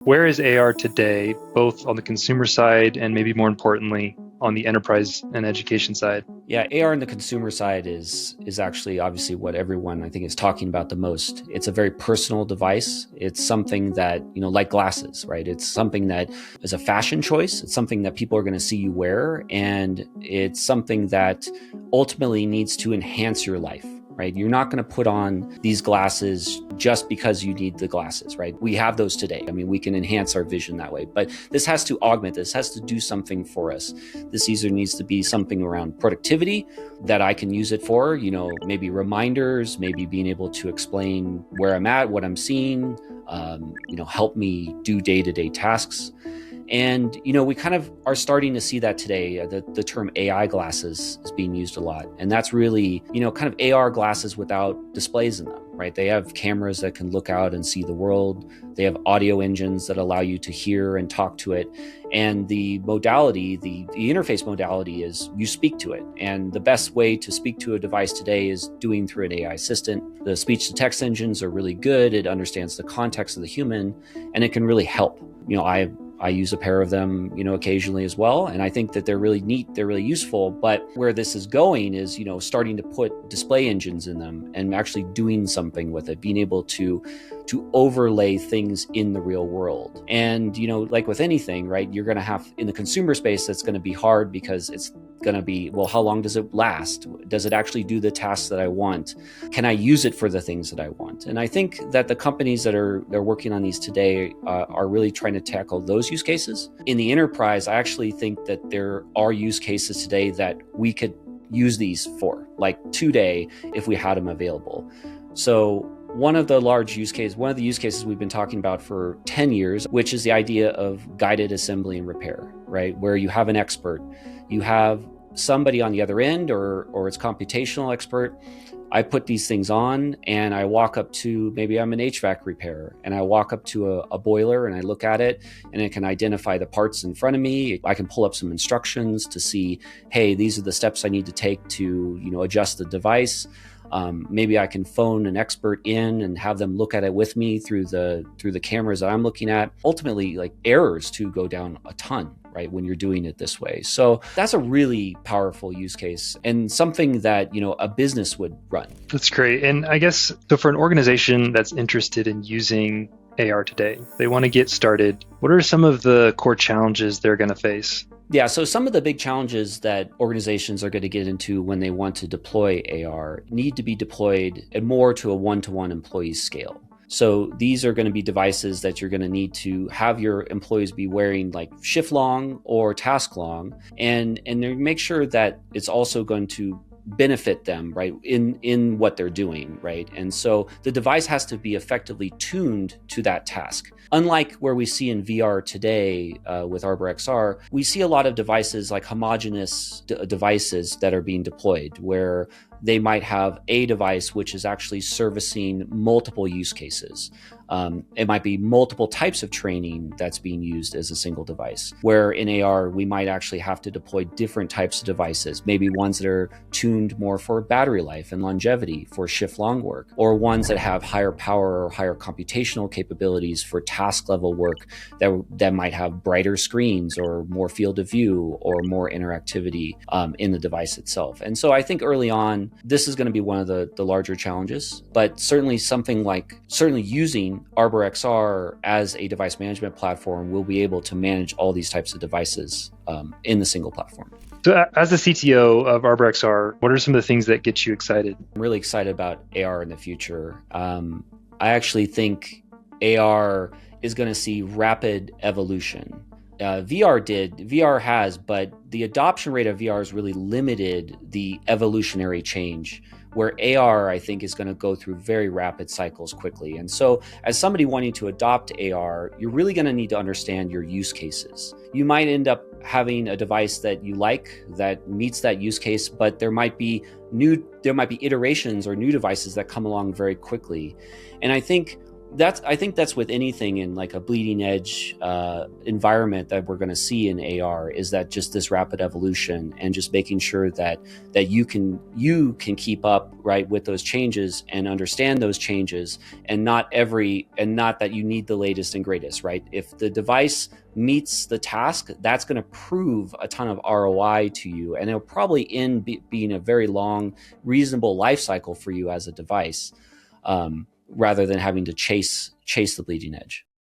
Where is AR today, both on the consumer side and maybe more importantly, on the enterprise and education side? Yeah, AR on the consumer side is actually obviously what everyone I think is talking about the most. It's a very personal device. It's something that, like glasses, right? It's something that is a fashion choice. It's something that people are going to see you wear, and it's something that ultimately needs to enhance your life. Right? You're not going to put on these glasses just because you need the glasses, right? We have those today. I mean, we can enhance our vision that way, but this has to augment, this has to do something for us. This either needs to be something around productivity that I can use it for, maybe reminders, maybe being able to explain where I'm at, what I'm seeing, help me do day-to-day tasks. And, we kind of are starting to see that today. The term AI glasses is being used a lot. And that's really, kind of AR glasses without displays in them, right? They have cameras that can look out and see the world. They have audio engines that allow you to hear and talk to it. And the modality, the interface modality is you speak to it. And the best way to speak to a device today is doing through an AI assistant. The speech to text engines are really good. It understands the context of the human, and it can really help. I use a pair of them, occasionally as well. And I think that they're really neat. They're really useful. But where this is going is, starting to put display engines in them and actually doing something with it, being able to overlay things in the real world. And, like with anything, right, you're going to have in the consumer space, that's going to be hard because it's going to be, well, how long does it last? Does it actually do the tasks that I want? Can I use it for the things that I want? And I think that the companies they're working on these today are really trying to tackle those use cases. In the enterprise, I actually think that there are use cases today that we could use these for, like today, if we had them available. So one of the use cases we've been talking about for 10 years, which is the idea of guided assembly and repair, right? Where you have an expert, you have somebody on the other end, or it's computational expert. I put these things on and I walk up to, maybe I'm an HVAC repairer, and I walk up to a boiler and I look at it and it can identify the parts in front of me. I can pull up some instructions to see, hey, these are the steps I need to take to, adjust the device. Maybe I can phone an expert in and have them look at it with me through the cameras that I'm looking at. Ultimately, like errors to go down a ton, right, when you're doing it this way. So that's a really powerful use case and something that, a business would run. That's great. And I guess, so for an organization that's interested in using AR today, they want to get started, what are some of the core challenges they're going to face? Yeah, so some of the big challenges that organizations are going to get into when they want to deploy AR need to be deployed at more to a one-to-one employee scale. So these are going to be devices that you're going to need to have your employees be wearing like shift long or task long, and make sure that it's also going to benefit them, right, in what they're doing, right? And so the device has to be effectively tuned to that task. Unlike where we see in VR today with ArborXR, we see a lot of devices like homogeneous devices that are being deployed, where they might have a device which is actually servicing multiple use cases. It might be multiple types of training that's being used as a single device, where in AR, we might actually have to deploy different types of devices, maybe ones that are tuned more for battery life and longevity for shift long work, or ones that have higher power or higher computational capabilities for task level work that might have brighter screens or more field of view or more interactivity in the device itself. And so I think early on, this is going to be one of the larger challenges, but certainly using ArborXR as a device management platform, we'll be able to manage all these types of devices in the single platform. So as the CTO of ArborXR, what are some of the things that get you excited? I'm really excited about AR in the future. I actually think AR is going to see rapid evolution. VR has, but the adoption rate of VR has really limited the evolutionary change, where AR, I think, is going to go through very rapid cycles quickly. And so as somebody wanting to adopt AR, you're really going to need to understand your use cases. You might end up having a device that you like that meets that use case, but there might be iterations or new devices that come along very quickly. And I think I think that's with anything in like a bleeding edge environment that we're going to see in AR, is that just this rapid evolution, and just making sure that you can keep up, right, with those changes and understand those changes, and not that you need the latest and greatest, right? If the device meets the task, that's going to prove a ton of ROI to you, and it'll probably being a very long, reasonable life cycle for you as a device. Rather than having to chase the bleeding edge.